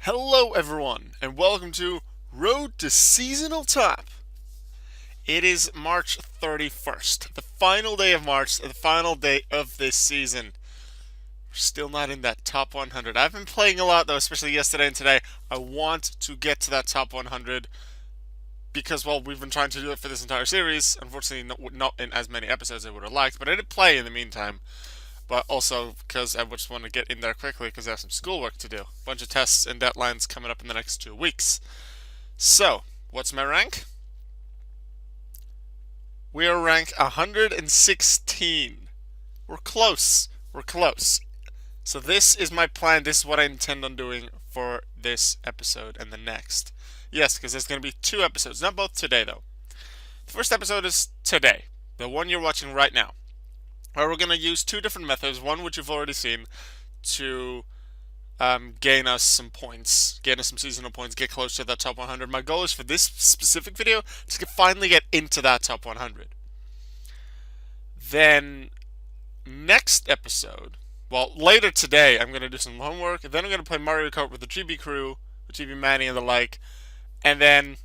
Hello, everyone, and welcome to Road to Seasonal Top. It is March 31st, the final day of March, the final day of this season. We're still not in that top 100. I've been playing a lot, though, especially yesterday and today. I want to get to that top 100 because, well, we've been trying to do it for this entire series. Unfortunately, not in as many episodes as I would have liked, but I did play in the meantime. But also because I just want to get in there quickly because I have some schoolwork to do. A bunch of tests and deadlines coming up in the next 2 weeks. So, what's my rank? We are rank 116. We're close. We're close. So this is my plan. This is what I intend on doing for this episode and the next. Yes, because there's going to be 2 episodes. Not both today, though. The first episode is today. The one you're watching right now. Where we're going to use 2 different methods. One which you've already seen to gain us some points, gain us some seasonal points, get close to that top 100. My goal is for this specific video to finally get into that top 100. Then next episode, well, later today, I'm going to do some homework. Then I'm going to play Mario Kart with the GB crew, with GB Manny and the like. And then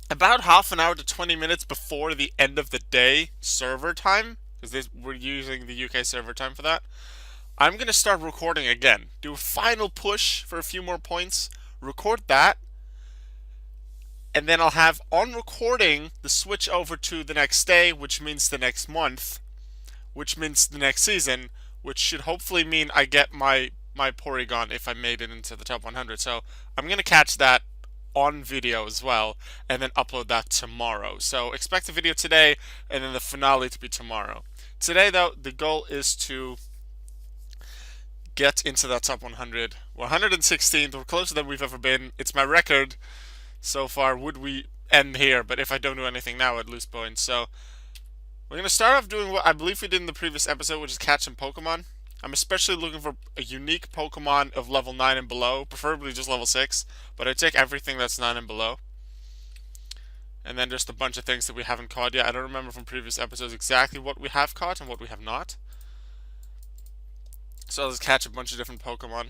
about half an hour to 20 minutes before the end of the day server time, because we're using the UK server time for that, I'm going to start recording again. Do a final push for a few more points, record that, and then I'll have on recording the switch over to the next day, which means the next month, which means the next season, which should hopefully mean I get my Porygon if I made it into the top 100. So I'm going to catch that on video as well, and then upload that tomorrow. So expect a video today, and then the finale to be tomorrow. Today, though, the goal is to get into that top 100. We're 116th. We're closer than we've ever been. It's my record so far. Would we end here? But if I don't do anything now, I'd lose points. So we're going to start off doing what I believe we did in the previous episode, which is catch some Pokemon. I'm especially looking for a unique Pokemon of level 9 and below, preferably just level 6. But I take everything that's 9 and below. And then just a bunch of things that we haven't caught yet. I don't remember from previous episodes exactly what we have caught and what we have not. So I'll just catch a bunch of different Pokemon.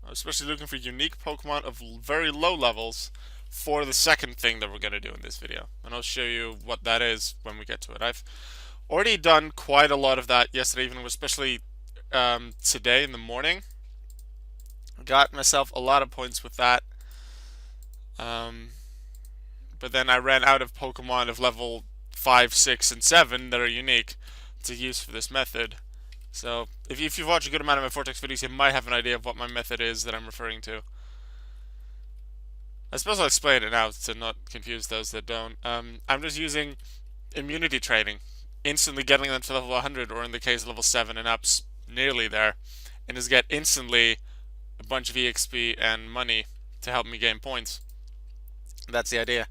I'm especially looking for unique Pokemon of very low levels for the second thing that we're going to do in this video. And I'll show you what that is when we get to it. I've already done quite a lot of that yesterday evening, especially today in the morning. Got myself a lot of points with that. But then I ran out of Pokemon of level 5, 6, and 7 that are unique to use for this method. So, if you've watched a good amount of my Vortex videos, you might have an idea of what my method is that I'm referring to. I suppose I'll explain it now to not confuse those that don't. I'm just using immunity training, instantly getting them to level 100, or in the case of level 7 and ups, nearly there, and just get instantly a bunch of EXP and money to help me gain points. That's the idea.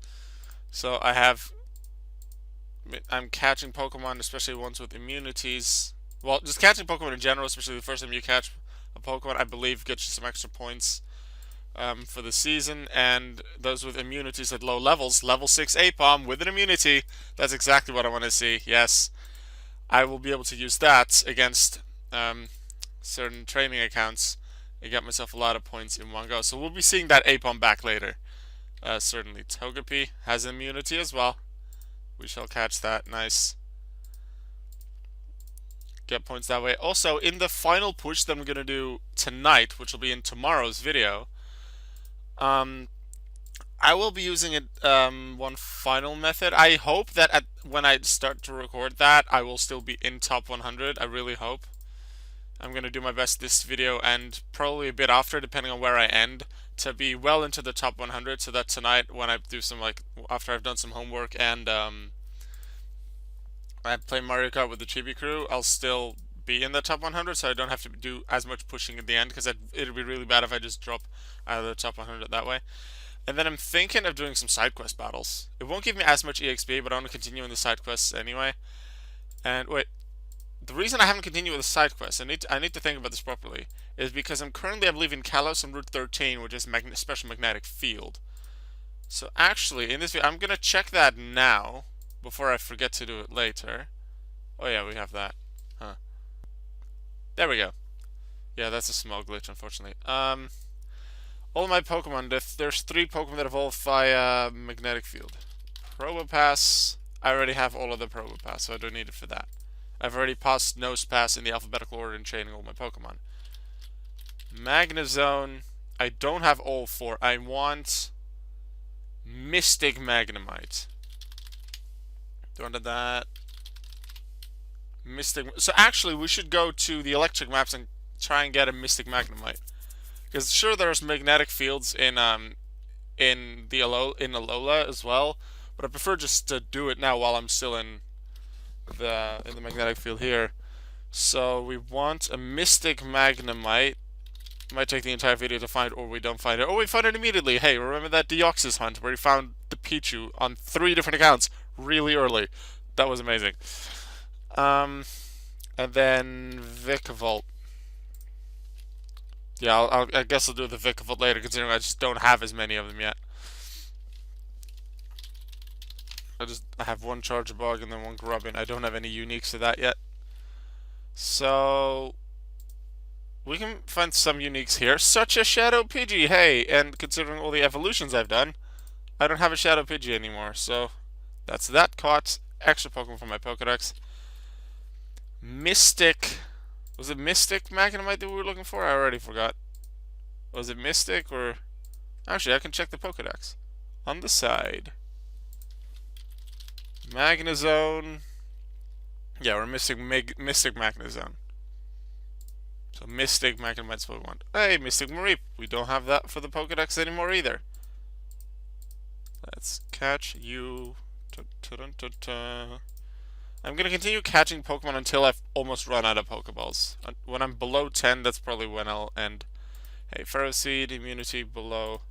So I'm catching Pokemon, especially ones with immunities. Well, just catching Pokemon in general, especially the first time you catch a Pokemon, I believe gets you some extra points for the season. And those with immunities at low levels, level 6 Apom with an immunity, that's exactly what I want to see. Yes, I will be able to use that against certain training accounts and get myself a lot of points in one go. So we'll be seeing that Apom back later. Certainly. Togepi has immunity as well. We shall catch that. Nice. Get points that way. Also, in the final push that I'm going to do tonight, which will be in tomorrow's video, I will be using one final method. I hope that when I start to record that, I will still be in top 100. I really hope. I'm going to do my best this video and probably a bit after, depending on where I end, to be well into the top 100, so that tonight when I do some, after I've done some homework and I play Mario Kart with the Chibi crew, I'll still be in the top 100, so I don't have to do as much pushing at the end, because it'd be really bad if I just drop out of the top 100 that way. And then I'm thinking of doing some side quest battles. It won't give me as much EXP, but I want to continue in the side quests anyway. And wait, the reason I haven't continued with the side quests, I need to think about this properly, is because I'm currently, I believe, in Kalos on Route 13, which is special magnetic field. So actually, in this video, I'm going to check that now, before I forget to do it later. Oh yeah, we have that. Huh. There we go. Yeah, that's a small glitch, unfortunately. All my Pokemon, there's 3 Pokemon that evolve via Magnetic Field. Probopass, I already have all of the Probopass, so I don't need it for that. I've already passed Nose Pass in the alphabetical order and training all my Pokemon. Magnezone, I don't have all 4. I want Mystic Magnemite. Don't have that. Mystic. So actually, we should go to the electric maps and try and get a Mystic Magnemite. Because sure, there's magnetic fields in Alola as well, but I prefer just to do it now while I'm still in the magnetic field here. So we want a Mystic Magnemite. Might take the entire video to find, or we don't find it. Or we find it immediately. Hey, remember that Deoxys hunt where we found the Pichu on 3 different accounts really early? That was amazing. And then Vikavolt. Yeah, I guess I'll do the Vikavolt later, considering I just don't have as many of them yet. I have 1 Charjabug and then 1 Grubbin. I don't have any uniques to that yet. So we can find some uniques here, such as Shadow Pidgey. Hey, and considering all the evolutions I've done, I don't have a Shadow Pidgey anymore. So that's that caught. Extra Pokemon from my Pokedex. Mystic. Was it Mystic Magnemite that we were looking for? I already forgot. Was it Mystic or... Actually, I can check the Pokedex. On the side. Magnezone. Yeah, we're missing Mystic Magnezone. So Mystic Magnemite's what we want. Hey, Mystic Mareep. We don't have that for the Pokedex anymore either. Let's catch you. I'm going to continue catching Pokemon until I've almost run out of Pokeballs. When I'm below 10, that's probably when I'll end. Hey, Ferroseed, immunity below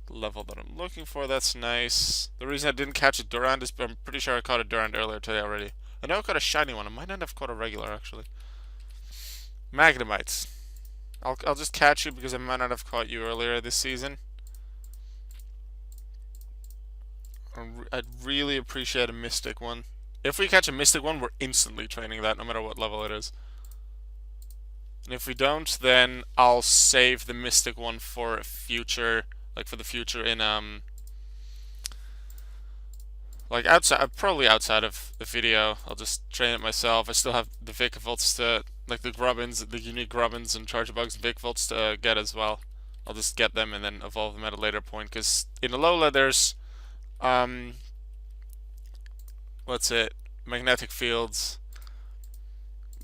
the level that I'm looking for. That's nice. The reason I didn't catch a Durant is I'm pretty sure I caught a Durant earlier today already. I know I caught a shiny one. I might not have caught a regular, actually. Magnemites. I'll just catch you because I might not have caught you earlier this season. I'd really appreciate a Mystic one. If we catch a Mystic one, we're instantly training that, no matter what level it is. And if we don't, then I'll save the Mystic one for a future, like for the future in like outside, probably outside of the video. I'll just train it myself. I still have the Vikavolts to, like the Grubbins, the unique Grubbins and Chargebugs and Vikavolts to get as well. I'll just get them and then evolve them at a later point. Because in Alola, there's what's it? Magnetic fields.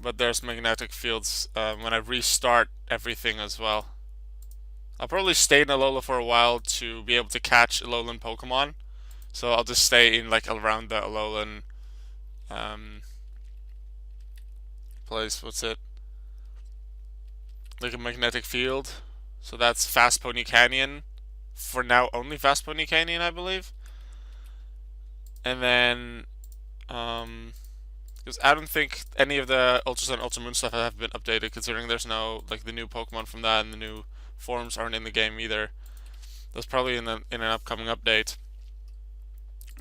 But there's magnetic fields when I restart everything as well. I'll probably stay in Alola for a while to be able to catch Alolan Pokemon. So I'll just stay in like around the Alolan place. What's it? Like a magnetic field. So that's Fast Pony Canyon. For now, only Fast Pony Canyon, I believe. And then because I don't think any of the Ultra Sun, Ultra Moon stuff have been updated, considering there's no, like, the new Pokemon from that and the new forms aren't in the game either. That's probably in an upcoming update.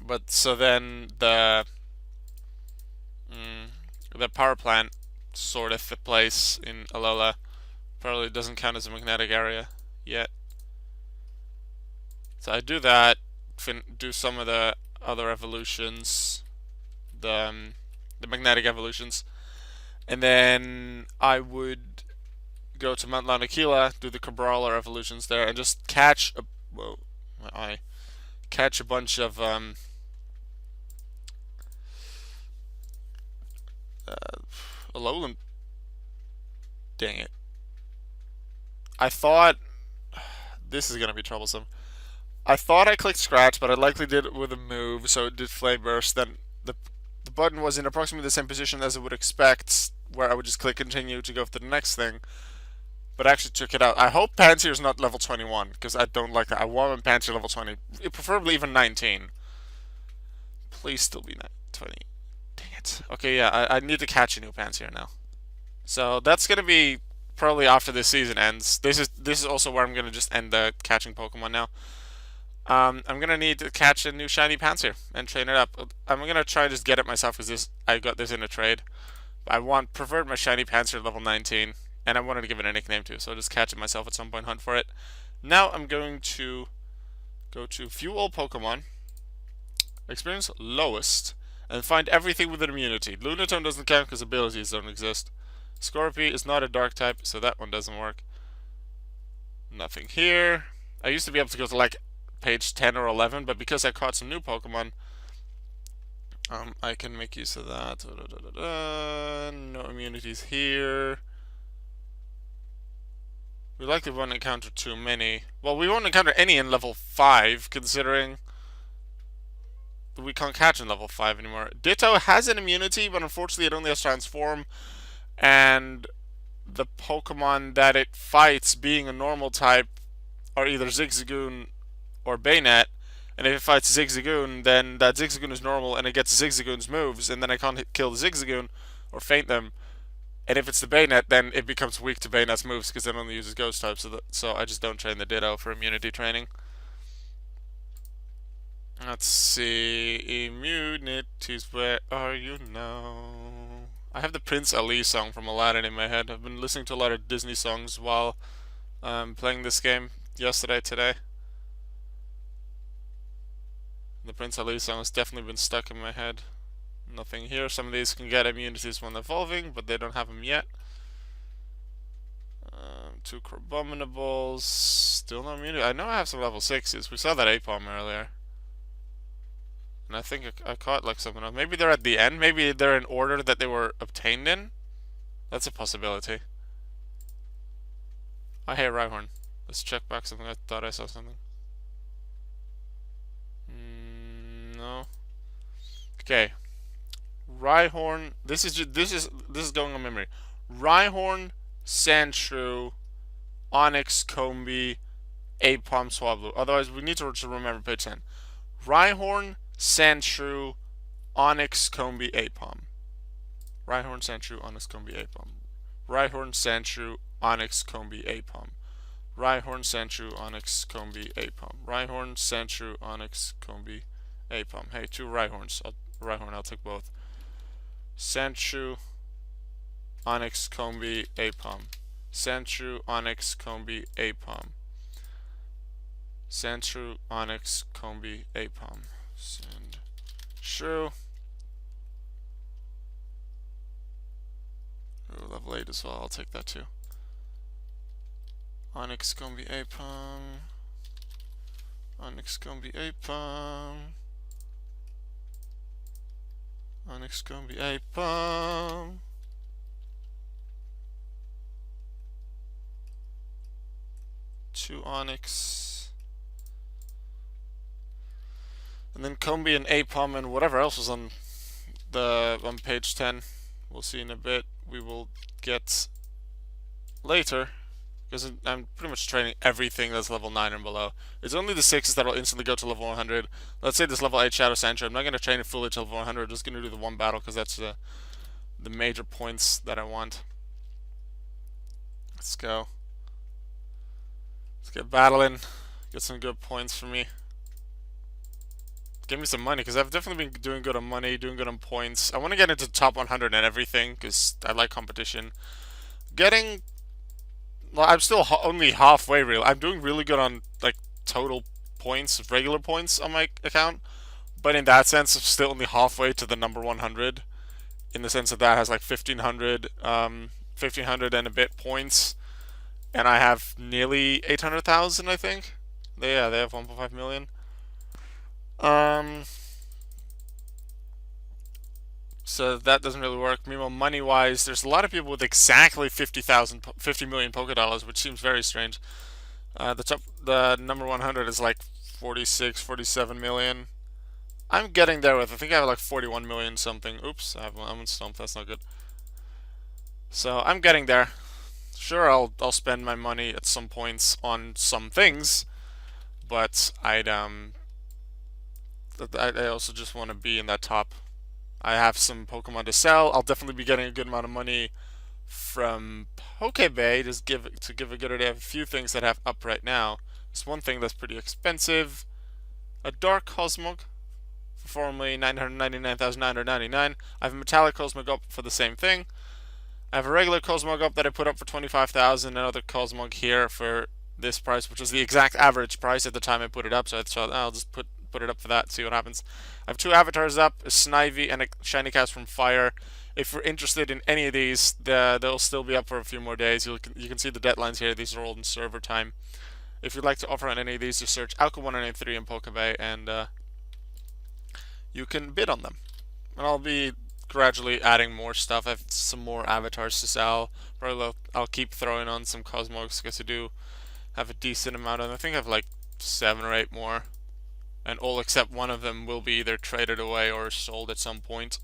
But so then the power plant sort of place in Alola probably doesn't count as a magnetic area yet. So I do that, do some of the other evolutions, the magnetic evolutions, and then I would go to Mount Lanakila, do the Cabrawler evolutions there, and just catch a catch a bunch of Alolan. Dang it! I thought this is gonna be troublesome. I thought I clicked scratch, but I likely did it with a move, so it did flame burst. Then the button was in approximately the same position as I would expect, where I would just click continue to go to the next thing. But I actually took it out. I hope Pansear's not level 21, because I don't like that. I want Pansear level 20, preferably even 19. Please still be 20. Dang it. Okay, yeah, I need to catch a new Pansear now. So that's gonna be probably after this season ends. This is also where I'm gonna just end the catching Pokemon now. I'm gonna need to catch a new shiny Pansear and train it up. I'm gonna try and just get it myself because I got this in a trade. I preferred my shiny Pansear level 19, and I wanted to give it a nickname too, so I'll just catch it myself at some point, hunt for it, Now I'm going to go to View All Pokemon, Experience Lowest, and find everything with an immunity. Lunatone doesn't count because abilities don't exist. Scorpy is not a dark type, so that one doesn't work. Nothing here. I used to be able to go to like page 10 or 11, but because I caught some new Pokemon, I can make use of that. No immunities here. We likely won't encounter too many. Well, we won't encounter any in level 5, considering we can't catch in level 5 anymore. Ditto has an immunity, but unfortunately it only has Transform, and the Pokemon that it fights, being a normal type, are either Zigzagoon or Bayonet. And if it fights Zigzagoon, then that Zigzagoon is normal and it gets Zigzagoon's moves, and then I can't kill the Zigzagoon or feint them. And if it's the Bayonet, then it becomes weak to Bayonet's moves because it only uses Ghost types. So I just don't train the Ditto for immunity training. Let's see. Immunities, where are you now? I have the Prince Ali song from Aladdin in my head. I've been listening to a lot of Disney songs while playing this game yesterday, today. The Prince Ali song has definitely been stuck in my head. Nothing here. Some of these can get immunities when evolving, but they don't have them yet. 2 Crabominables. Still no immunity. I know I have some level 6s. We saw that Apom earlier. And I think I caught like something else. Maybe they're at the end. Maybe they're in order that they were obtained in. That's a possibility. I hate Rhyhorn. Let's check back something. I thought I saw something. No. Okay. Rhyhorn. This is going on memory. Rhyhorn, Sandshrew, Onyx, Combee, Apom, Swablu. Otherwise, we need to remember page 10. Rhyhorn, Sandshrew, Onyx, Combee, Apom. Rhyhorn, Sandshrew, Onyx, Combee, Apom. Rhyhorn, Sandshrew, Onyx, Combee, Apom. Rhyhorn, Sandshrew, Onyx, Combee, Apom. Rhyhorn, Sandshrew, Onyx, Combee, Apom. Hey, 2 Rhyhorns. I'll take both. Sandshrew, Onyx, Combee, Apom. Sandshrew, Onyx, Combee, Apom. Sandshrew, Onyx, Combee, Apom. Sandshrew. Ooh, level 8 as well. I'll take that too. Onyx, Combee, Apom. Onyx, Combee, Apom. Onyx, Combee, Apom. Two Onyx. And then Combee and Apom and whatever else was on page 10. We'll see in a bit. We will get later. Because I'm pretty much training everything that's level 9 and below. It's only the 6s that will instantly go to level 100. Let's say this level 8 Shadow Sandshrew. I'm not going to train it fully to level 100. I'm just going to do the one battle because that's the major points that I want. Let's go. Let's get battling. Get some good points for me. Give me some money because I've definitely been doing good on money, doing good on points. I want to get into top 100 and everything because I like competition. Well, I'm still only halfway real. I'm doing really good on like total points, regular points on my account, but in that sense, I'm still only halfway to the number 100. In the sense that has like 1,500 and a bit points, and I have nearly 800,000. I think. They have 1.5 million. So that doesn't really work. Meanwhile, money-wise, there's a lot of people with exactly 50 million Poké Dollars, which seems very strange. The number 100 is like 46, 47 million. I'm getting there with. I think I have like 41 million something. Oops, I'm in Stump. That's not good. So I'm getting there. Sure, I'll spend my money at some points on some things, but I also just want to be in that top. I have some Pokemon to sell. I'll definitely be getting a good amount of money from Pokebay to give a good idea. I have a few things that I have up right now. There's one thing that's pretty expensive. A Dark Cosmog for formerly 999,999. I have a Metallic Cosmog up for the same thing. I have a regular Cosmog up that I put up for 25,000. Another Cosmog here for this price, which was the exact average price at the time I put it up. So I thought, I'll just put it up for that, see what happens. I have two avatars up, a Snivy and a Shiny Cast from Fire. If you're interested in any of these, they'll still be up for a few more days. You can see the deadlines here. These are all in server time. If you'd like to offer on any of these, just search Alka193 in Pokebay, and you can bid on them. And I'll be gradually adding more stuff. I have some more avatars to sell. Probably I'll keep throwing on some Cosmos because I do have a decent amount of them. I think I have like 7 or 8 more. And all except one of them will be either traded away or sold at some point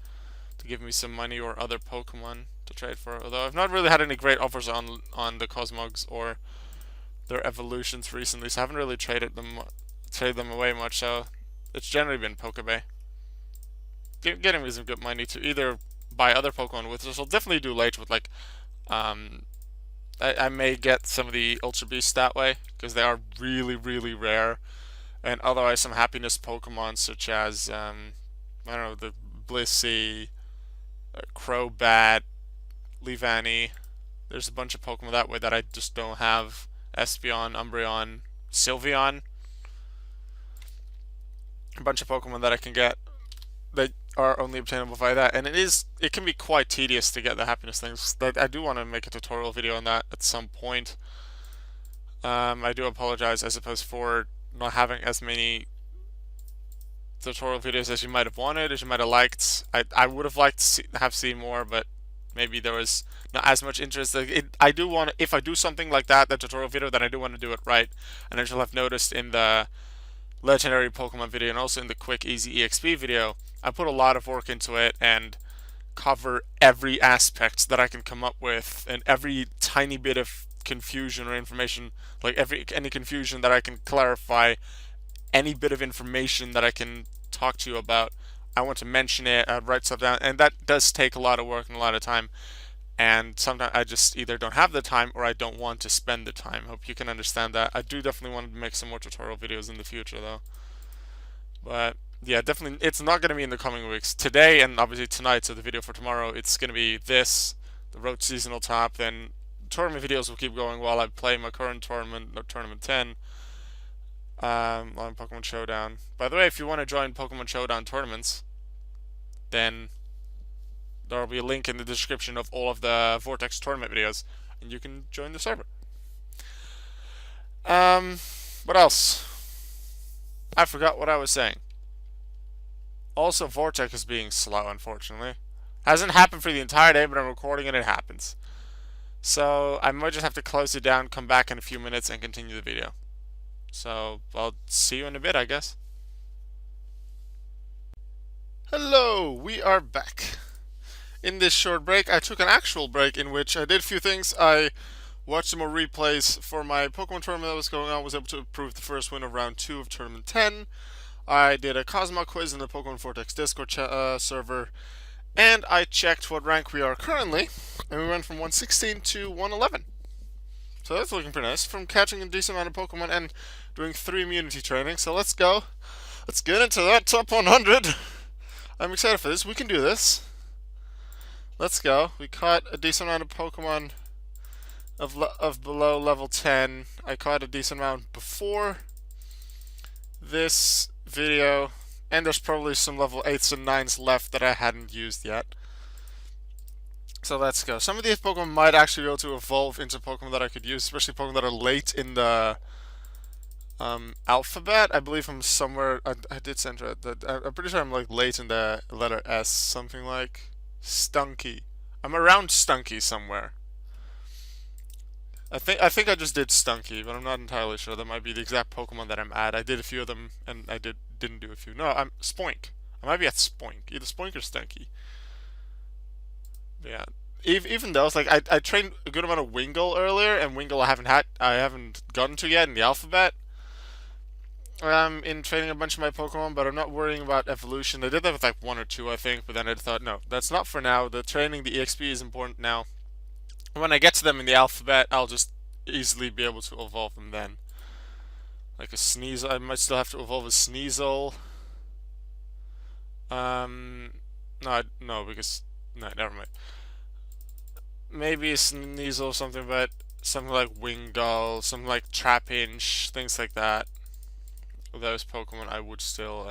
to give me some money or other Pokemon to trade for. Although I've not really had any great offers on the Cosmogs or their evolutions recently, so I haven't really traded them away much. So it's generally been Pokebay. Getting me some good money to either buy other Pokemon with, which I'll definitely do later with like, I may get some of the Ultra Beasts that way because they are really, really rare. And otherwise, some happiness Pokemon such as, I don't know, the Blissey, Crobat, Leavanny. There's a bunch of Pokemon that way that I just don't have. Espeon, Umbreon, Sylveon. A bunch of Pokemon that I can get that are only obtainable via that, and it can be quite tedious to get the happiness things. I do want to make a tutorial video on that at some point. I do apologize, I suppose, for not having as many tutorial videos as you might have wanted, as you might have liked. I would have liked to have seen more, but maybe there was not as much interest. I do want, if I do something like that, the tutorial video, then I do want to do it right. And as you'll have noticed in the legendary Pokemon video and also in the quick easy EXP video, I put a lot of work into it and cover every aspect that I can come up with and every tiny bit of confusion or information, like any confusion that I can clarify, any bit of information that I can talk to you about. I want to mention it, write stuff down, and that does take a lot of work and a lot of time. And sometimes I just either don't have the time or I don't want to spend the time. Hope you can understand that. I do definitely want to make some more tutorial videos in the future though. But yeah, definitely it's not going to be in the coming weeks. Today and obviously tonight, so the video for tomorrow, it's going to be this, the Road Seasonal Top, then tournament videos will keep going while I play my current tournament, Tournament 10, on Pokemon Showdown. By the way, if you want to join Pokemon Showdown tournaments, then there will be a link in the description of all of the Vortex tournament videos, and you can join the server. What else? I forgot what I was saying. Also, Vortex is being slow, unfortunately. Hasn't happened for the entire day, but I'm recording and it happens. So I might just have to close it down, come back in a few minutes, and continue the video. So I'll see you in a bit, I guess. Hello, we are back. In this short break, I took an actual break in which I did a few things. I watched some more replays for my Pokemon tournament that was going on, was able to approve the first win of round 2 of Tournament 10. I did a Cosmo quiz in the Pokemon Vortex Discord server, and I checked what rank we are currently, and we went from 116 to 111. So that's looking pretty nice, from catching a decent amount of Pokemon and doing 3 immunity training. So let's go. Let's get into that top 100. I'm excited for this. We can do this. Let's go. We caught a decent amount of Pokemon of below level 10. I caught a decent amount before this video, and there's probably some level 8s and 9s left that I hadn't used yet. So let's go. Some of these Pokemon might actually be able to evolve into Pokemon that I could use, especially Pokemon that are late in the alphabet. I believe I'm somewhere. I did center it. I'm pretty sure I'm like late in the letter S, something like Stunky. I'm around Stunky somewhere. I think I just did Stunky, but I'm not entirely sure. That might be the exact Pokemon that I'm at. I did a few of them, and I didn't do a few. No, I'm Spoink. I might be at Spoink, either Spoink or Stunky. Yeah. Even though it's like I trained a good amount of Wingull earlier, and Wingull I haven't gotten to yet in the alphabet. In training a bunch of my Pokemon, but I'm not worrying about evolution. I did that with like 1 or 2, I think, but then I thought, no, that's not for now. The training, the EXP is important now. When I get to them in the alphabet, I'll just easily be able to evolve them then. Like a Sneasel, I might still have to evolve a Sneasel. No, because no, never mind. Maybe a Sneasel or something, but something like Wingull, something like Trapinch, things like that. Those Pokemon I would still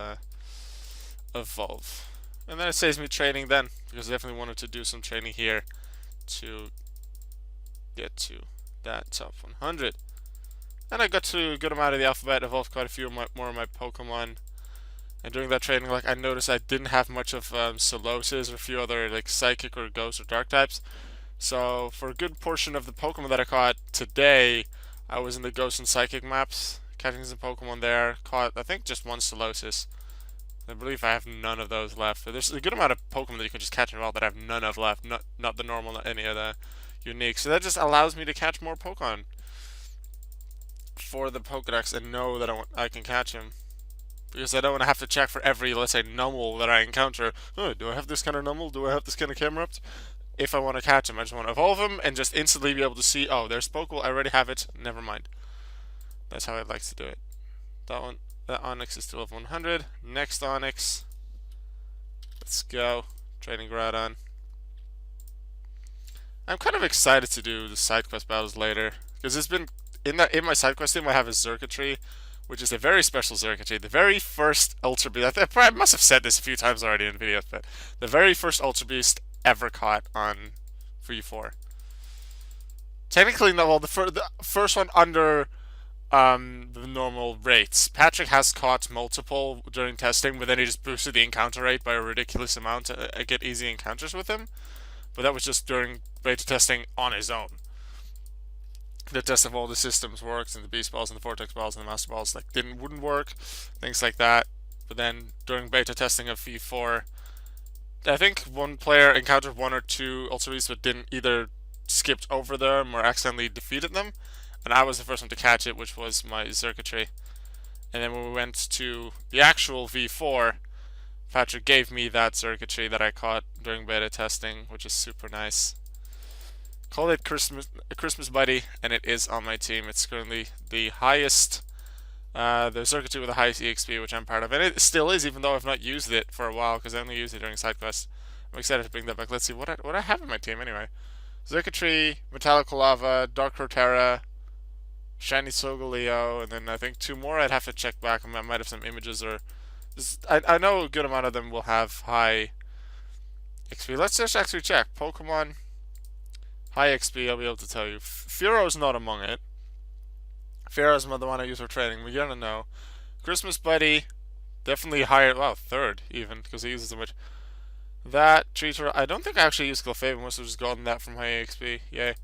evolve. And then it saves me training then, because I definitely wanted to do some training here to get to that top 100. And I got to a good amount of the alphabet, evolved quite a few more of my Pokemon. And during that training, like I noticed I didn't have much of Solosis or a few other like Psychic or Ghost or Dark types. So for a good portion of the Pokemon that I caught today, I was in the Ghost and Psychic maps, catching some Pokemon there. Caught I think just one Solosis. I believe I have none of those left. But there's a good amount of Pokemon that you can just catch in a while that I have none of left. Not the normal, not any of the unique. So that just allows me to catch more Pokemon for the Pokedex and know that I can catch him. Because I don't want to have to check for every, let's say, Numel that I encounter. Oh, do I have this kind of Numel? Do I have this kind of Camerupt? If I want to catch him, I just want to evolve him and just instantly be able to see, oh, there's Pokeball, I already have it, never mind. That's how I'd like to do it. That Onyx is still level 100. Next Onyx. Let's go. Training Groudon. I'm kind of excited to do the side quest battles later. Because it's been, in my side quest team, I have a Xurkitree, which is a very special Xurkitree. The very first Ultra Beast, I must have said this a few times already in videos, but the very first Ultra Beast ever caught on V4. Technically, no, well, the first one under the normal rates. Patrick has caught multiple during testing, but then he just boosted the encounter rate by a ridiculous amount to get easy encounters with him. But that was just during beta testing on his own. The test of all the systems works, and the Beast Balls and the Vortex Balls and the Master Balls wouldn't work, things like that. But then during beta testing of V4, I think one player encountered one or two Ultra Beasts but didn't either skipped over them or accidentally defeated them, and I was the first one to catch it, which was my Xurkitree. And then when we went to the actual V4, Patrick gave me that Xurkitree that I caught during beta testing, which is super nice. Call it a Christmas buddy, and it is on my team. It's currently the highest, the Xurkitree with the highest EXP, which I'm proud of, and it still is, even though I've not used it for a while because I only used it during side quests. I'm excited to bring that back. Let's see what I have in my team anyway. Xurkitree, Metallic Lava, Dark Rotera, Shiny Solgaleo, and then I think two more. I'd have to check back. I might have some images or. I know a good amount of them will have high XP. Let's just actually check. Pokemon high XP, I'll be able to tell you. Fearo's not among it. Fearo's the one I use for training. We're gonna know. Christmas Buddy, definitely higher. Well, third even, because he uses so much. That Treator, I don't think I actually used Clefairy. Must have just gotten that from high XP. Yay.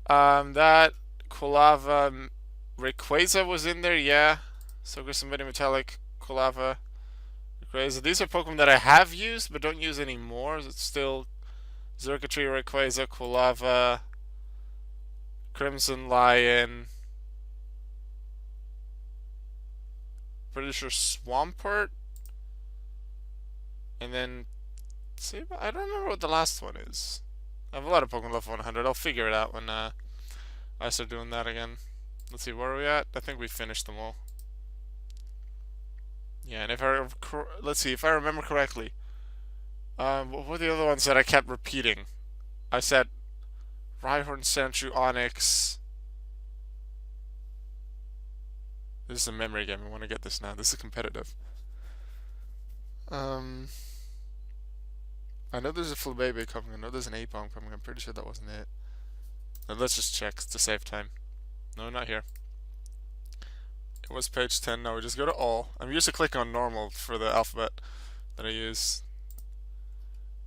That Quilava, Rayquaza was in there, yeah. So Christmas Buddy, Metallic, Quilava, Rayquaza. These are Pokemon that I have used but don't use anymore. It's still Xurkitree, Rayquaza, Quilava, Crimson Lion. Pretty sure Swampert. And then, see, I don't remember what the last one is. I have a lot of Pokemon level 100. I'll figure it out when I start doing that again. Let's see, where are we at? I think we finished them all. Yeah, and let's see, if I remember correctly, what were the other ones that I kept repeating? I said Rhyhorn, Sandshrew, Onyx. This is a memory game. I want to get this now. This is competitive. I know there's a Flabébé coming. I know there's an Apom coming. I'm pretty sure that wasn't it. Now let's just check to save time. No, not here. It was page 10. No, we just go to all. I'm used to clicking on normal for the alphabet that I use.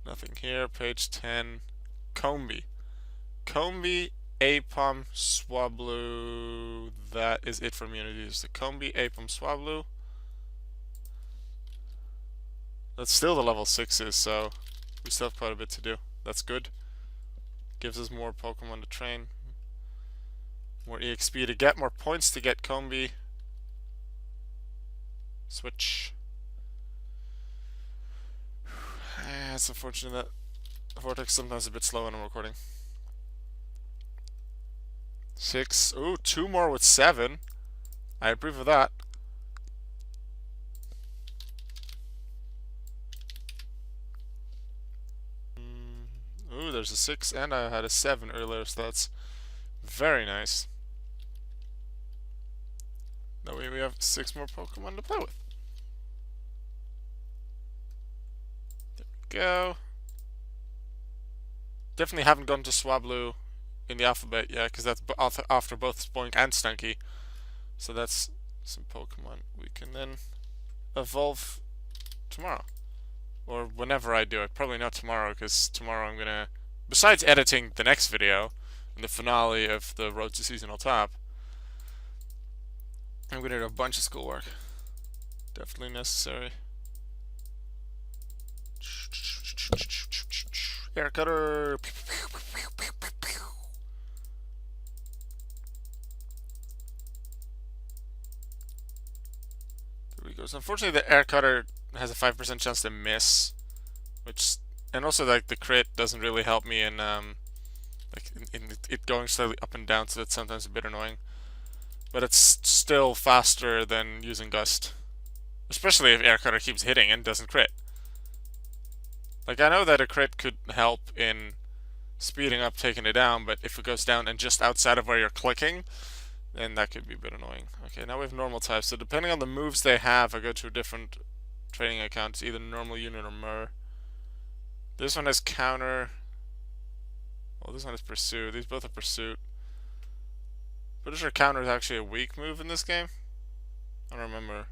Nothing here. Page 10. Combee. Combee, Apom, Swablu. That is it for immunities. The Combee, Apom, Swablu. That's still the level 6s, so we still have quite a bit to do. That's good. Gives us more Pokemon to train. More EXP to get, more points to get Combee. Switch. It's unfortunate that Vortex sometimes a bit slow when I'm recording. 6. Ooh, 2 more with 7. I approve of that. Ooh, there's a 6 and I had a 7 earlier, so that's Very nice. That way we have 6 more Pokemon to play with. There we go. Definitely haven't gone to Swablu in the alphabet yet, because that's after both Spoink and Stunky. So that's some Pokemon we can then evolve tomorrow. Or whenever I do it. Probably not tomorrow, because tomorrow I'm gonna, besides editing the next video, and the finale of the Road to Seasonal Top, I'm gonna do a bunch of schoolwork. Definitely necessary. Air cutter. There we go. So unfortunately, the air cutter has a 5% chance to miss, which, and also like the crit doesn't really help me in in it going slightly up and down, so that's sometimes a bit annoying. But it's still faster than using Gust, especially if air cutter keeps hitting and doesn't crit. Like, I know that a crit could help in speeding up taking it down, but if it goes down and just outside of where you're clicking, then that could be a bit annoying. Okay, now we have normal types. So depending on the moves they have, I go to a different training account. It's either normal unit or Mur. This one has counter. Well, this one is pursuit. These both are pursuit. Pretty sure counter is actually a weak move in this game. I don't remember.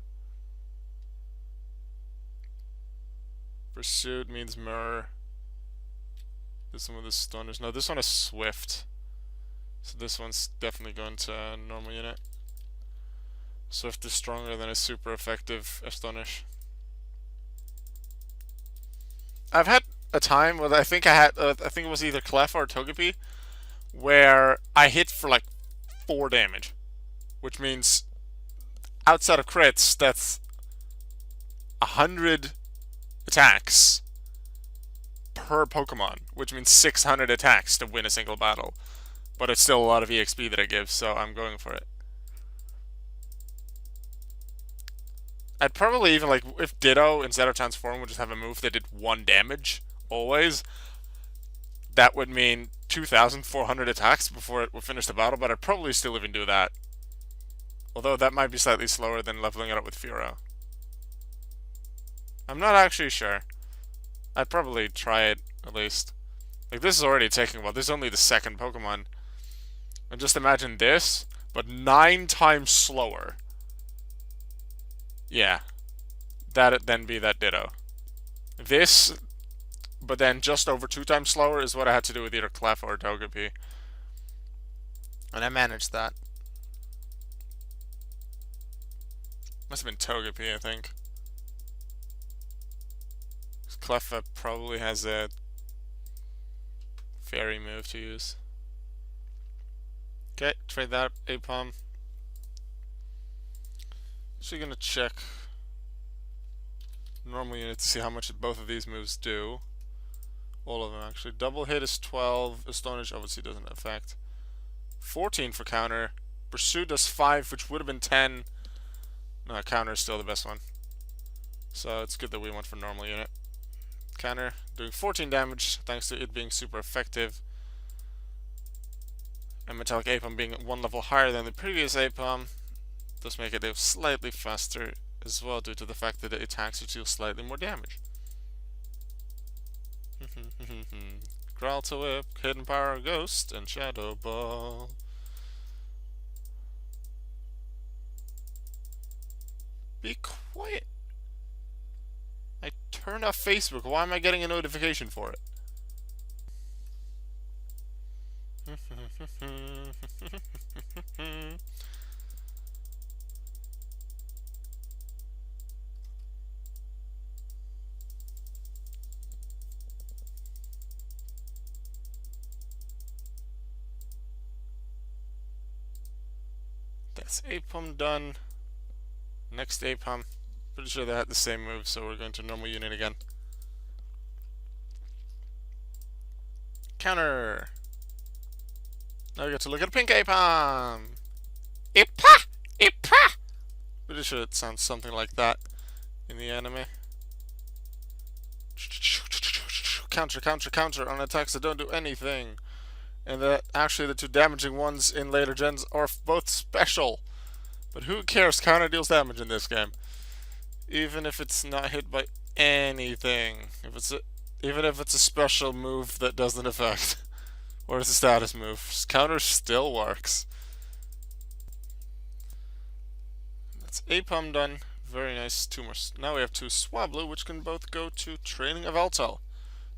Pursuit means Mur. This one with the stunners. No, this one is swift. So this one's definitely going to normal unit. Swift is stronger than a super effective Astonish. I've had a time where I think I think it was either Clef or Togepi, where I hit for like 4 damage, which means outside of crits, that's 100 attacks per Pokemon, which means 600 attacks to win a single battle. But it's still a lot of EXP that it gives, so I'm going for it. I'd probably even, like, if Ditto instead of Transform would just have a move that did 1 damage, always, that would mean 2,400 attacks before it would finish the battle, but I'd probably still even do that. Although that might be slightly slower than leveling it up with Furo. I'm not actually sure. I'd probably try it, at least. Like, this is already taking a while. This is only the 2nd Pokemon. And just imagine this, but 9 times slower. Yeah. That'd then be that Ditto. This, but then just over 2 times slower is what I had to do with either Clef or Togepi. And I managed that. Must have been Togepi, I think. Clef probably has a fairy move to use. Okay, trade that Apom. Actually gonna check normal unit to see how much both of these moves do. All of them actually. Double hit is 12. Astonish obviously doesn't affect. 14 for counter. Pursue does 5, which would have been 10. No, counter is still the best one. So it's good that we went for normal unit. Counter doing 14 damage thanks to it being super effective. And Metallic Apom being 1 level higher than the previous Apom does make it slightly faster as well, due to the fact that it attacks you deal slightly more damage. Growl to Whip, Hidden Power, Ghost, and Shadow Ball. Be quiet. I turned off Facebook. Why am I getting a notification for it? That's Apom done. Next Apom. Pretty sure they had the same move, so we're going to normal unit again. Counter. Now we get to look at pink Apom. Ipa! Ipa! Pretty sure it sounds something like that in the anime. Counter, counter, counter on attacks that don't do anything. And that actually the two damaging ones in later gens are both special. But who cares? Counter deals damage in this game, even if it's not hit by anything. Even if it's a special move that doesn't affect, or it's a status move, counter still works. That's Apom done. Very nice. Two more. Now we have two Swablu, which can both go to Training of Alto.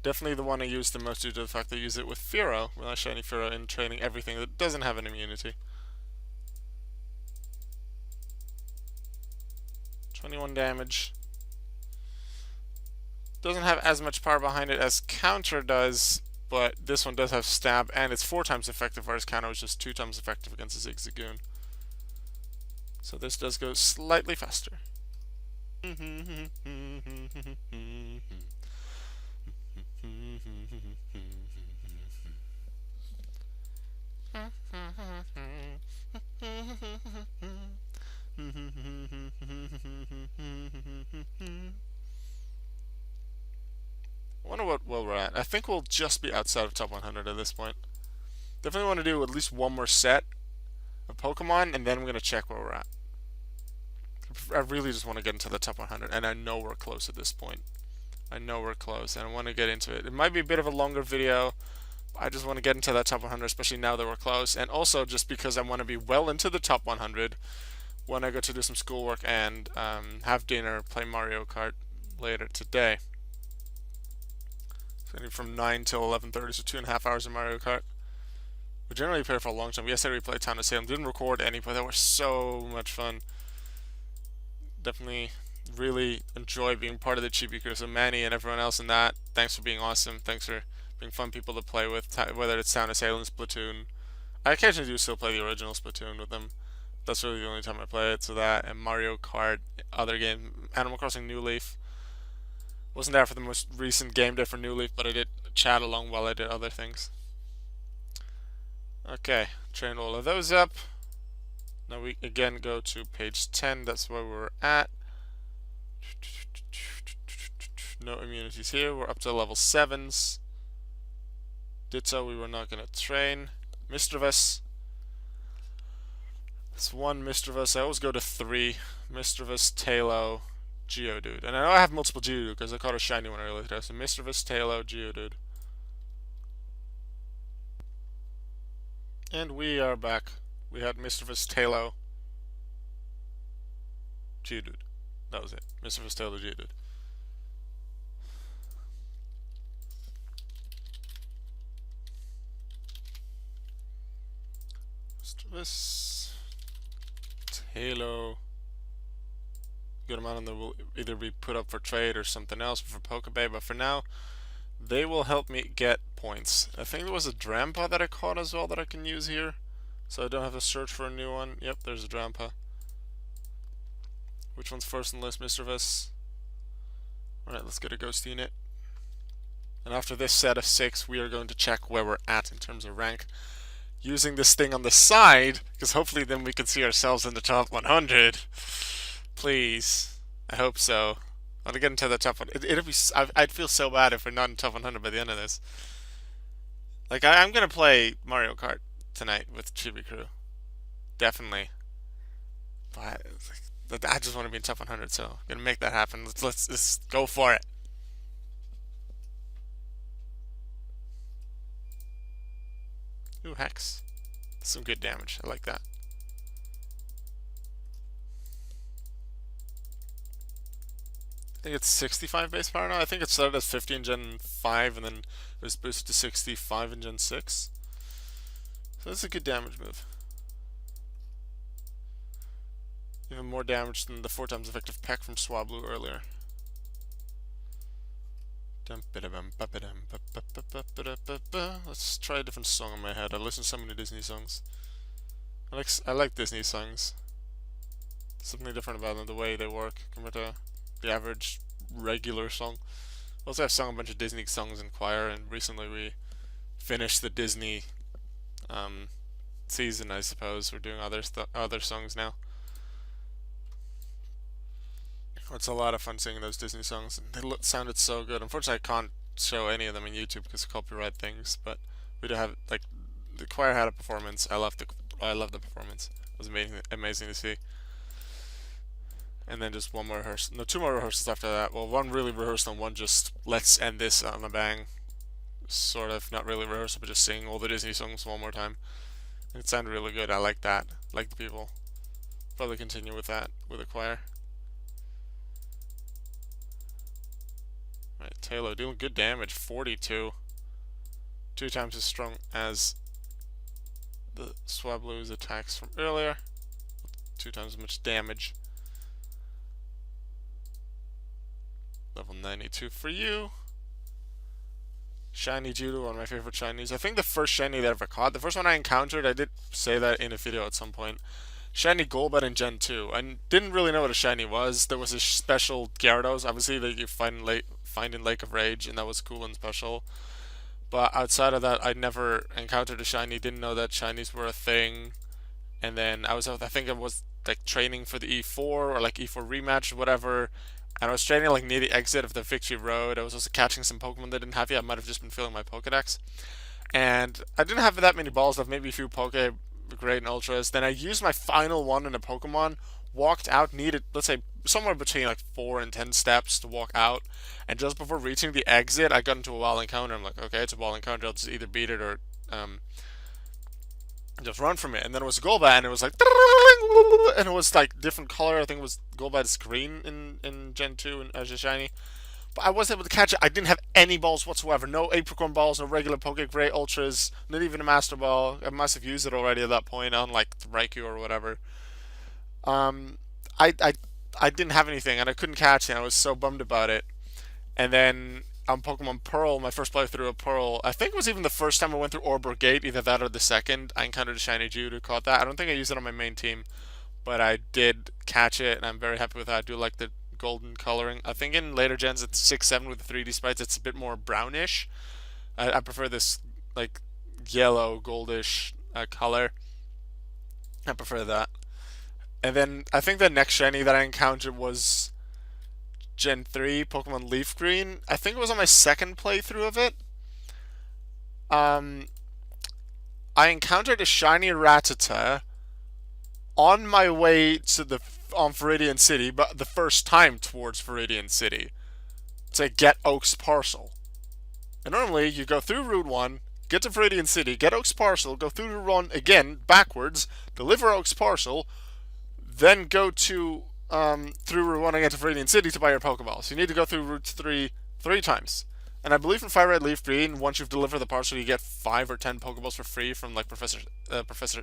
Definitely the one I use the most due to the fact that I use it with Firo, with my shiny Firo, in training everything that doesn't have an immunity. 21 damage. Doesn't have as much power behind it as Counter does, but this one does have Stab, and it's 4 times effective, whereas Counter was just 2 times effective against a Zigzagoon. So this does go slightly faster. I wonder what where we're at. I think we'll just be outside of top 100 at this point. Definitely want to do at least one more set of Pokemon, and then I'm going to check where we're at. I really just want to get into the top 100, and I know we're close at this point. I know we're close, and I want to get into it. It might be a bit of a longer video. I just want to get into that top 100, especially now that we're close, and also just because I want to be well into the top 100 when I go to do some schoolwork and have dinner, play Mario Kart later today. So from 9 till 11:30, so 2.5 hours of Mario Kart. We generally play for a long time. Yesterday we played Town of Salem. Didn't record any, but they were so much fun. Definitely really enjoy being part of the Chibi crew. So Manny and everyone else in that, thanks for being awesome. Thanks for being fun people to play with, whether it's Town of Salem, Splatoon. I occasionally do still play the original Splatoon with them. That's really the only time I play it. So that and Mario Kart, other game, Animal Crossing New Leaf. Wasn't there for the most recent game day for New Leaf, but I did chat along while I did other things. Okay, trained all of those up. Now we again go to page 10. That's where we're at. No immunities here. We're up to level 7s. Ditto, we were not going to train. Misdreavus. That's 1 Misdreavus. I always go to 3. Misdreavus, Tailo, Geodude. And I know I have multiple Geodude because I caught a shiny one earlier today. So Misdreavus, Tailo, Geodude. And we are back. We had Misdreavus, Tailo, Geodude. That was it. Misdreavus, Tailo, Geodude. Misdreavus, Tailo. Good amount of them will either be put up for trade or something else for Pokebay, but for now, they will help me get points. I think there was a Drampa that I caught as well that I can use here, so I don't have to search for a new one. Yep, there's a Drampa. Which one's first on the list? Misdreavus. Alright, let's get a Ghost Unit. And after this set of 6, we are going to check where we're at in terms of rank. Using this thing on the side, because hopefully then we can see ourselves in the top 100. Please. I hope so. I want to get into the top one. It'll be. I'd feel so bad if we're not in top 100 by the end of this. Like I'm gonna play Mario Kart tonight with Chibi Crew, definitely. But like, I just want to be in top 100, so I'm gonna make that happen. Let's go for it. Ooh, Hex. Some good damage. I like that. I think it's 65 base power now. I think it started as 50 in Gen 5 and then it was boosted to 65 in Gen 6. So that's a good damage move. Even more damage than the 4 times effective Peck from Swablu earlier. Let's try a different song in my head. I listen to so many Disney songs. I like Disney songs. Something different about them, the way they work compared to the average regular song. Also, I've sung a bunch of Disney songs in choir, and recently we finished the Disney season. I suppose we're doing other songs now. It's a lot of fun singing those Disney songs. They sounded so good. Unfortunately, I can't show any of them on YouTube because of copyright things. But we do have like the choir had a performance. I love the performance. It was amazing to see. And then just one more rehearsal. No, two more rehearsals after that. Well, one really rehearsed and one just let's end this on a bang. Sort of, not really rehearsal, but just sing all the Disney songs one more time. And it sounded really good. I like that. Like the people. Probably continue with that with the choir. Right, Taylor doing good damage. 42. 2 times as strong as the Swablu's attacks from earlier. 2 times as much damage. Level 92 for you. Shiny Judo, one of my favorite shinies. I think the first shiny that I ever caught, the first one I encountered, I did say that in a video at some point. Shiny Golbat in Gen 2. I didn't really know what a shiny was. There was a special Gyarados, obviously, that you find in Lake of Rage, and that was cool and special. But outside of that, I never encountered a shiny, didn't know that shinies were a thing. And then I think I was like training for the E4 or like E4 rematch or whatever. And I was training like near the exit of the Victory Road. I was also catching some Pokemon that didn't have yet. I might have just been filling my Pokedex. And I didn't have that many balls left, maybe a few Poke Great and Ultras. Then I used my final one in a Pokemon, walked out, needed, let's say, somewhere between like 4 and 10 steps to walk out. And just before reaching the exit, I got into a wild encounter. I'm like, okay, it's a wild encounter. I'll just either beat it or just run from it. And then it was Golbat, and it was like, and it was like different color. I think it was Golbat's green in Gen 2 and as a shiny. But I wasn't able to catch it. I didn't have any balls whatsoever. No Apricorn balls, no regular Poke Great Ultras, not even a Master Ball. I must have used it already at that point on like Raikou or whatever. Um, I, I, I didn't have anything, and I couldn't catch it. And I was so bummed about it. And then on Pokemon Pearl, my first playthrough of Pearl, I think it was even the first time I went through Orbor Gate, either that or the second. I encountered a shiny Judo, caught that. I don't think I used it on my main team, but I did catch it, and I'm very happy with that. I do like the golden coloring. I think in later gens it's 6-7 with the 3D sprites. It's a bit more brownish. I prefer this like yellow goldish color. I prefer that. And then I think the next shiny that I encountered was Gen 3 Pokemon Leaf Green. I think it was on my second playthrough of it. Um, I encountered a shiny Rattata on my way to the on Viridian City, but the first time towards Viridian City to get Oak's Parcel. And normally you go through Route 1, get to Viridian City, get Oak's Parcel, go through Route 1 again backwards, deliver Oak's Parcel, then go to through Route 1 again to Viridian City to buy your Pokeball. So you need to go through Route 3 times. And I believe in Fire Red Leaf Green, once you've delivered the parcel, you get 5 or 10 Pokeballs for free from like Professor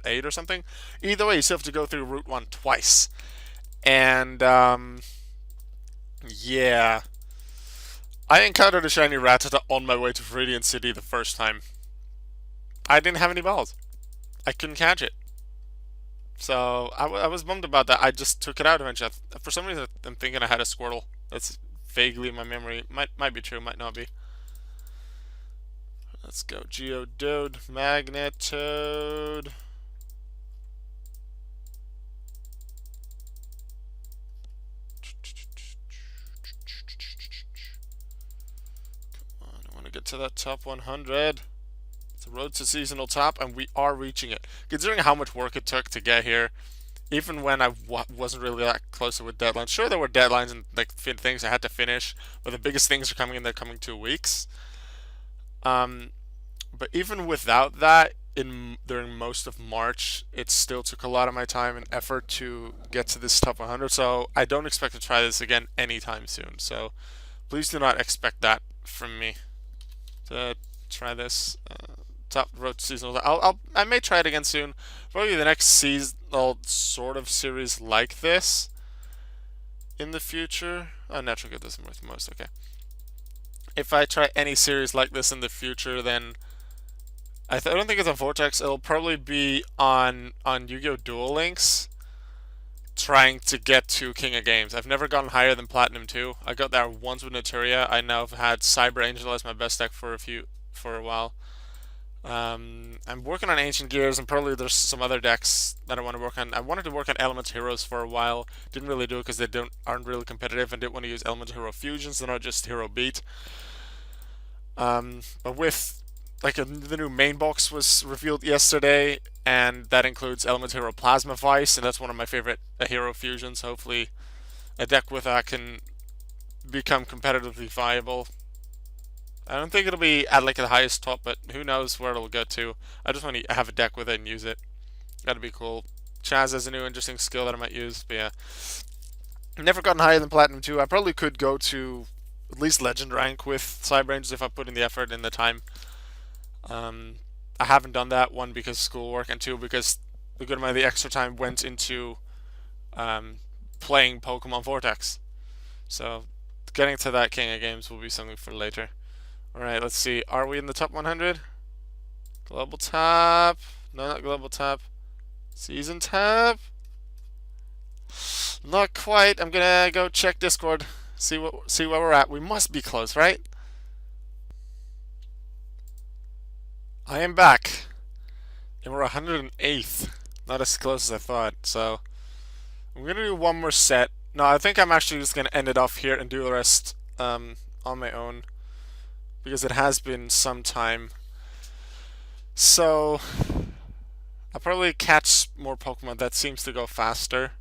8 or something. Either way, you still have to go through Route 1 twice. And yeah, I encountered a shiny Rattata on my way to Viridian City the first time. I didn't have any balls. I couldn't catch it. So I was bummed about that. I just took it out eventually. For some reason, I'm thinking I had a Squirtle. That's vaguely in my memory. Might be true, might not be. Let's go. Geodude, Magnetoad. Come on, I want to get to that top 100. It's a road to seasonal top, and we are reaching it. Considering how much work it took to get here, even when I wasn't really that close with deadlines. Sure, there were deadlines and like things I had to finish, but the biggest things are coming in the coming 2 weeks. But even without that, during most of March, it still took a lot of my time and effort to get to this top 100. So I don't expect to try this again anytime soon. So please do not expect that from me to try this top road to seasonal. I may try it again soon. Probably the next seasonal sort of series like this in the future. Oh, natural good doesn't work the most. Okay. If I try any series like this in the future, then I don't think it's on Vortex. It'll probably be on Yu-Gi-Oh! Duel Links, trying to get to King of Games. I've never gotten higher than Platinum 2. I got there once with Naturia. I now have had Cyber Angel as my best deck for a while. I'm working on Ancient Gears, and probably there's some other decks that I want to work on. I wanted to work on Element Heroes for a while. Didn't really do it because they aren't really competitive, and didn't want to use Element Hero Fusions. They're not just Hero Beat. But with like the new main box was revealed yesterday, and that includes Element Hero Plasma Vice, and that's one of my favorite hero fusions. Hopefully, a deck with that can become competitively viable. I don't think it'll be at like the highest top, but who knows where it'll get to. I just want to have a deck with it and use it. That'd be cool. Chaz has a new interesting skill that I might use, but yeah. I've never gotten higher than Platinum 2. I probably could go to at least Legend rank with Cyber if I put in the effort and the time. Um, I haven't done that, one because of schoolwork, and two because a good amount of the extra time went into um, playing Pokemon Vortex. So getting to that King of Games will be something for later. Alright, let's see. Are we in the top 100? Global top. No, not global top. Season top. Not quite. I'm gonna go check Discord. See where we're at. We must be close, right? I am back. And we're 108th. Not as close as I thought. So I'm gonna do one more set. No, I think I'm actually just gonna end it off here and do the rest on my own, because it has been some time. So I'll probably catch more Pokemon. That seems to go faster.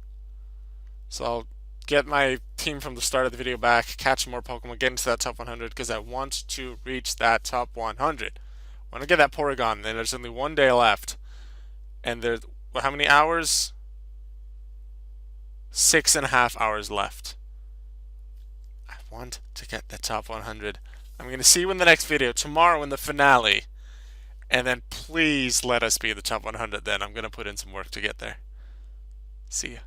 So I'll get my team from the start of the video back, catch more Pokemon, get into that top 100, because I want to reach that top 100. I want to get that Porygon, and there's only one day left. And there's, well, how many hours? 6.5 hours left. I want to get the top 100. I'm going to see you in the next video, tomorrow in the finale. And then please let us be the top 100 then. I'm going to put in some work to get there. See ya.